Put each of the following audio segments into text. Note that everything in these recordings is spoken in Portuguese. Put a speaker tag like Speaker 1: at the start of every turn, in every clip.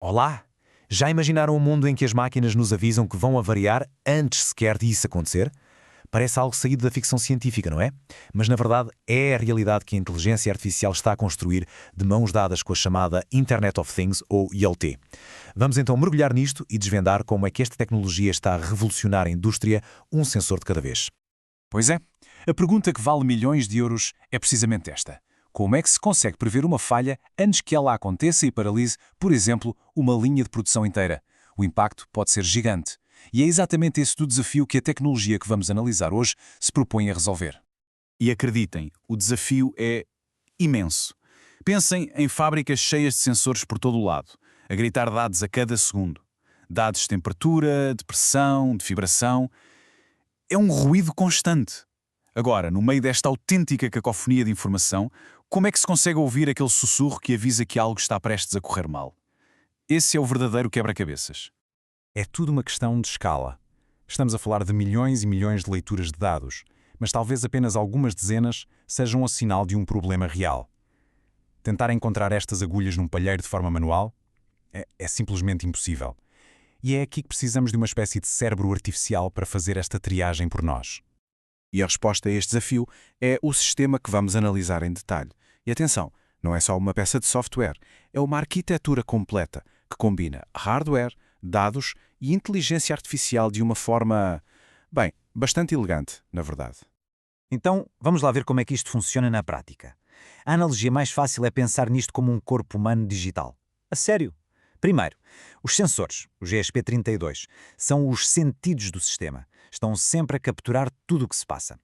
Speaker 1: Olá! Já imaginaram um mundo em que as máquinas nos avisam que vão avariar antes sequer disso acontecer? Parece algo saído da ficção científica, não é? Mas na verdade é a realidade que a inteligência artificial está a construir de mãos dadas com a chamada Internet of Things, ou IoT. Vamos então mergulhar nisto e desvendar como é que esta tecnologia está a revolucionar a indústria, um sensor de cada vez.
Speaker 2: Pois é. A pergunta que vale milhões de euros é precisamente esta. Como é que se consegue prever uma falha antes que ela aconteça e paralise, por exemplo, uma linha de produção inteira? O impacto pode ser gigante. E é exatamente esse o desafio que a tecnologia que vamos analisar hoje se propõe a resolver.
Speaker 3: E acreditem, o desafio é imenso. Pensem em fábricas cheias de sensores por todo o lado, a gritar dados a cada segundo. Dados de temperatura, de pressão, de vibração. É um ruído constante. Agora, no meio desta autêntica cacofonia de informação, como é que se consegue ouvir aquele sussurro que avisa que algo está prestes a correr mal? Esse é o verdadeiro quebra-cabeças.
Speaker 4: É tudo uma questão de escala. Estamos a falar de milhões e milhões de leituras de dados, mas talvez apenas algumas dezenas sejam o sinal de um problema real. Tentar encontrar estas agulhas num palheiro de forma manual é simplesmente impossível. E é aqui que precisamos de uma espécie de cérebro artificial para fazer esta triagem por nós.
Speaker 5: E a resposta a este desafio é o sistema que vamos analisar em detalhe. E atenção, não é só uma peça de software, é uma arquitetura completa que combina hardware, dados e inteligência artificial de uma forma, bastante elegante, na verdade.
Speaker 6: Então, vamos lá ver como é que isto funciona na prática. A analogia mais fácil é pensar nisto como um corpo humano digital. A sério? Primeiro, os sensores, o GSP32, são os sentidos do sistema. Estão sempre a capturar tudo o que se passa.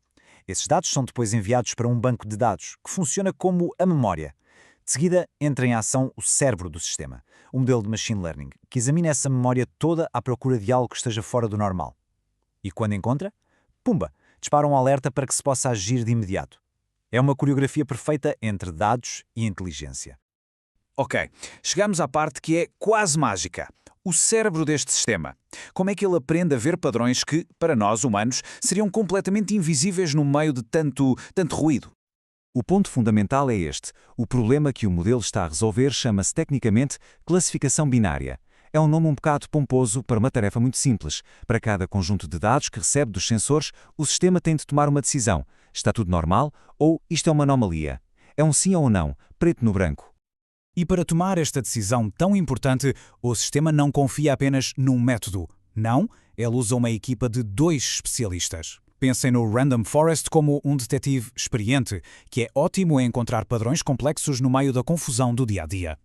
Speaker 6: Esses dados são depois enviados para um banco de dados, que funciona como a memória. De seguida, entra em ação o cérebro do sistema, um modelo de machine learning, que examina essa memória toda à procura de algo que esteja fora do normal. E quando encontra, pumba, dispara um alerta para que se possa agir de imediato. É uma coreografia perfeita entre dados e inteligência.
Speaker 2: Ok, chegamos à parte que é quase mágica. O cérebro deste sistema. Como é que ele aprende a ver padrões que, para nós humanos, seriam completamente invisíveis no meio de tanto ruído?
Speaker 4: O ponto fundamental é este. O problema que o modelo está a resolver chama-se tecnicamente classificação binária. É um nome um bocado pomposo para uma tarefa muito simples. Para cada conjunto de dados que recebe dos sensores, o sistema tem de tomar uma decisão. Está tudo normal ou isto é uma anomalia? É um sim ou um não, preto no branco.
Speaker 2: E para tomar esta decisão tão importante, o sistema não confia apenas num método. Não, ele usa uma equipa de 2 especialistas. Pensem no Random Forest como um detetive experiente, que é ótimo em encontrar padrões complexos no meio da confusão do dia-a-dia.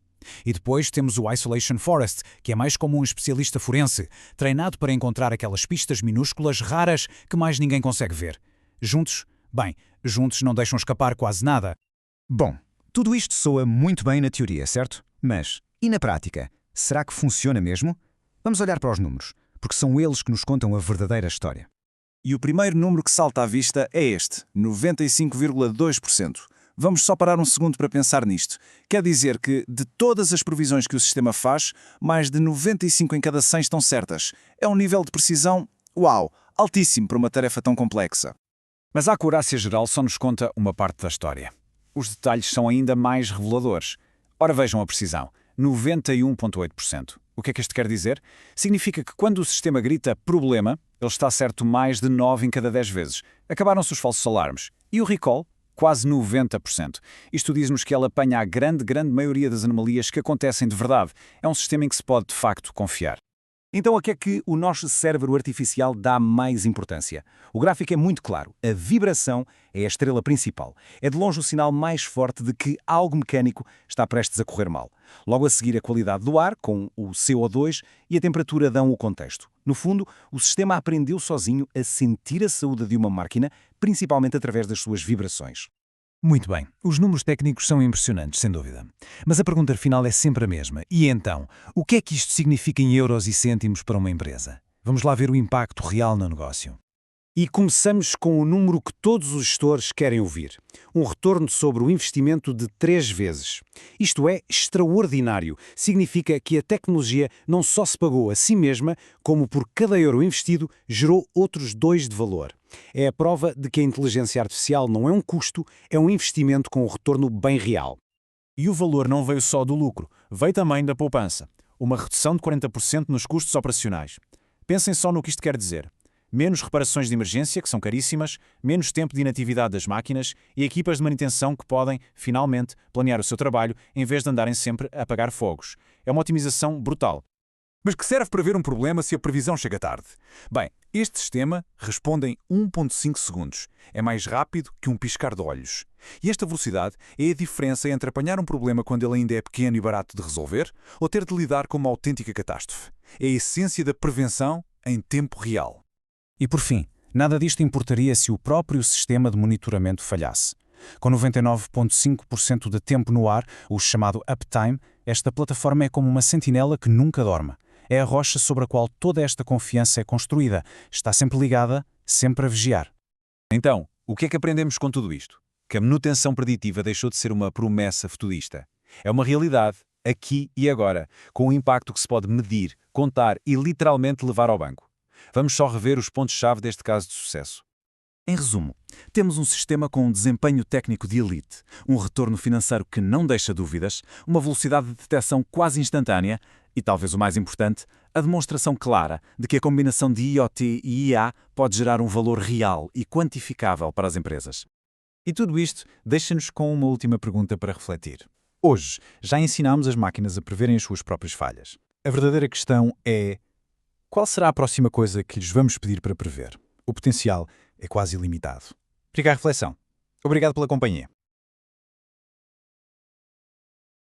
Speaker 2: E depois temos o Isolation Forest, que é mais como um especialista forense, treinado para encontrar aquelas pistas minúsculas raras que mais ninguém consegue ver. Juntos não deixam escapar quase nada.
Speaker 7: Bom, tudo isto soa muito bem na teoria, certo? Mas, e na prática? Será que funciona mesmo? Vamos olhar para os números, porque são eles que nos contam a verdadeira história.
Speaker 3: E o primeiro número que salta à vista é este, 95,2%. Vamos só parar um segundo para pensar nisto. Quer dizer que, de todas as previsões que o sistema faz, mais de 95 em cada 100 estão certas. É um nível de precisão, altíssimo para uma tarefa tão complexa.
Speaker 2: Mas a acurácia geral só nos conta uma parte da história. Os detalhes são ainda mais reveladores. Ora, vejam a precisão, 91,8%. O que é que isto quer dizer? Significa que quando o sistema grita problema, ele está certo mais de 9 em cada 10 vezes. Acabaram-se os falsos alarmes. E o recall? Quase 90%. Isto diz-nos que ele apanha a grande maioria das anomalias que acontecem de verdade. É um sistema em que se pode, de facto, confiar.
Speaker 4: Então a que é que o nosso cérebro artificial dá mais importância? O gráfico é muito claro. A vibração é a estrela principal. É de longe o sinal mais forte de que algo mecânico está prestes a correr mal. Logo a seguir a qualidade do ar, com o CO2, e a temperatura dão o contexto. No fundo, o sistema aprendeu sozinho a sentir a saúde de uma máquina, principalmente através das suas vibrações.
Speaker 1: Muito bem, os números técnicos são impressionantes, sem dúvida. Mas a pergunta final é sempre a mesma. E então, o que é que isto significa em euros e cêntimos para uma empresa? Vamos lá ver o impacto real no negócio.
Speaker 6: E começamos com o número que todos os gestores querem ouvir. Um retorno sobre o investimento de 3 vezes. Isto é extraordinário. Significa que a tecnologia não só se pagou a si mesma, como por cada euro investido gerou outros 2 de valor. É a prova de que a inteligência artificial não é um custo, é um investimento com um retorno bem real.
Speaker 8: E o valor não veio só do lucro, veio também da poupança.
Speaker 3: uma redução de 40% nos custos operacionais. Pensem só no que isto quer dizer. Menos reparações de emergência, que são caríssimas, menos tempo de inatividade das máquinas e equipas de manutenção que podem, finalmente, planear o seu trabalho em vez de andarem sempre a apagar fogos. É uma otimização brutal.
Speaker 2: Mas que serve para ver um problema se a previsão chega tarde? Bem, este sistema responde em 1,5 segundos. É mais rápido que um piscar de olhos. E esta velocidade é a diferença entre apanhar um problema quando ele ainda é pequeno e barato de resolver ou ter de lidar com uma autêntica catástrofe. É a essência da prevenção em tempo real.
Speaker 5: E por fim, nada disto importaria se o próprio sistema de monitoramento falhasse. Com 99,5% de tempo no ar, o chamado uptime, esta plataforma é como uma sentinela que nunca dorme. É a rocha sobre a qual toda esta confiança é construída. Está sempre ligada, sempre a vigiar.
Speaker 1: Então, o que é que aprendemos com tudo isto? Que a manutenção preditiva deixou de ser uma promessa futurista. É uma realidade, aqui e agora, com um impacto que se pode medir, contar e literalmente levar ao banco. Vamos só rever os pontos-chave deste caso de sucesso.
Speaker 4: Em resumo, temos um sistema com um desempenho técnico de elite, um retorno financeiro que não deixa dúvidas, uma velocidade de detecção quase instantânea e, talvez o mais importante, a demonstração clara de que a combinação de IoT e IA pode gerar um valor real e quantificável para as empresas.
Speaker 6: E tudo isto deixa-nos com uma última pergunta para refletir. Hoje, já ensinámos as máquinas a preverem as suas próprias falhas. A verdadeira questão é: qual será a próxima coisa que lhes vamos pedir para prever? O potencial é quase ilimitado. Fica a reflexão. Obrigado pela companhia.